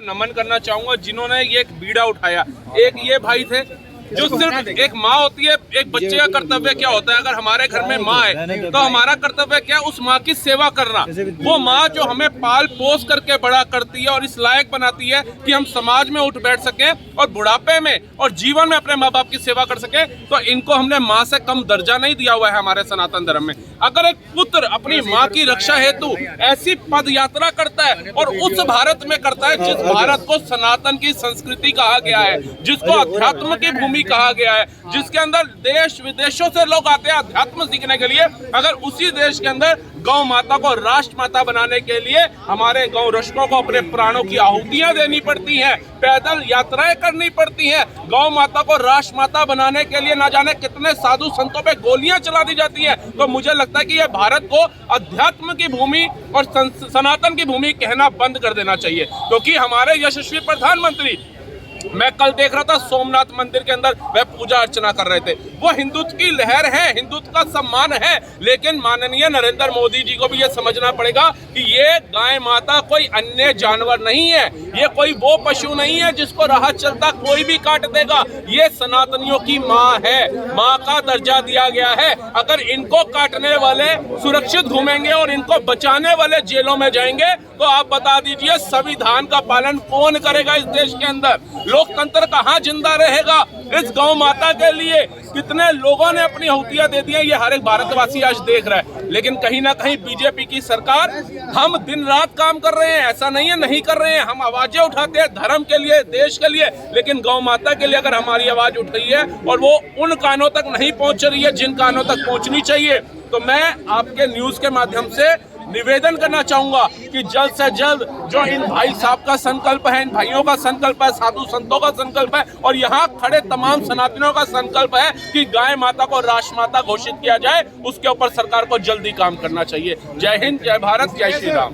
नमन करना चाहूंगा जिन्होंने ये एक बीड़ा उठाया। एक ये भाई थे जो सिर्फ एक माँ होती है, एक बच्चे का कर्तव्य क्या होता है, अगर हमारे घर में माँ है तो हमारा कर्तव्य क्या है, उस माँ की सेवा करना। वो माँ जो हमें पाल पोस करके बड़ा करती है और इस लायक बनाती है कि हम समाज में उठ बैठ सकें और बुढ़ापे में और जीवन में अपने माँ बाप की सेवा कर सकें, तो इनको हमने माँ से कम दर्जा नहीं दिया हुआ है हमारे सनातन धर्म में। अगर एक पुत्र अपनी माँ की रक्षा हेतु ऐसी पद यात्रा करता है और उस भारत में करता है जिस भारत को सनातन की संस्कृति कहा गया है, जिसको अध्यात्म की भूमि कहा गया है, जिसके अंदर देश विदेशों से लोग आते हैं अध्यात्म सीखने के लिए, अगर उसी देश के अंदर गौ माता को राष्ट्र माता बनाने के लिए हमारे गौ रक्षकों को अपने प्राणों की आहुतियां देनी पड़ती हैं, पैदल यात्राएं करनी पड़ती हैं, गौ माता को राष्ट्र माता बनाने के लिए ना जाने कितने साधु संतों पे गोलियां चला दी जाती हैं, तो मुझे लगता है कि यह भारत को अध्यात्म की भूमि और सनातन की भूमि कहना बंद कर देना चाहिए। क्योंकि हमारे यशस्वी प्रधानमंत्री, मैं कल देख रहा था सोमनाथ मंदिर के अंदर वह पूजा अर्चना कर रहे थे, वो हिंदुत्व की लहर है, हिंदुत्व का सम्मान है, लेकिन माननीय नरेंद्र मोदी जी को भी ये समझना पड़ेगा कि ये गाय माता कोई अन्य जानवर नहीं है, ये कोई वो पशु नहीं है जिसको राह चलता कोई भी काट देगा। ये सनातनियों की माँ है, माँ का दर्जा दिया गया है। अगर इनको काटने वाले सुरक्षित घूमेंगे और इनको बचाने वाले जेलों में जाएंगे तो आप बता दीजिए संविधान का पालन कौन करेगा इस देश के अंदर? लोकतंत्र कहाँ जिंदा रहेगा? इस गौ माता के लिए कितने लोगों ने अपनी आहुतियां दे दी हैं, ये हर एक भारतवासी आज देख रहा है। लेकिन कहीं ना कहीं बीजेपी की सरकार, हम दिन रात काम कर रहे हैं, ऐसा नहीं है नहीं कर रहे हैं, हम आवाजें उठाते हैं धर्म के लिए, देश के लिए, लेकिन गौ माता के लिए अगर हमारी आवाज उठ रही है और वो उन कानों तक नहीं पहुंच रही है जिन कानों तक पहुंचनी चाहिए, तो मैं आपके न्यूज के माध्यम से निवेदन करना चाहूंगा कि जल्द से जल्द जो इन भाई साहब का संकल्प है, इन भाइयों का संकल्प है, साधु संतों का संकल्प है और यहाँ खड़े तमाम सनातनियों का संकल्प है कि गाय माता को राष्ट्र माता घोषित किया जाए, उसके ऊपर सरकार को जल्दी काम करना चाहिए। जय हिंद, जय भारत, जय श्री राम।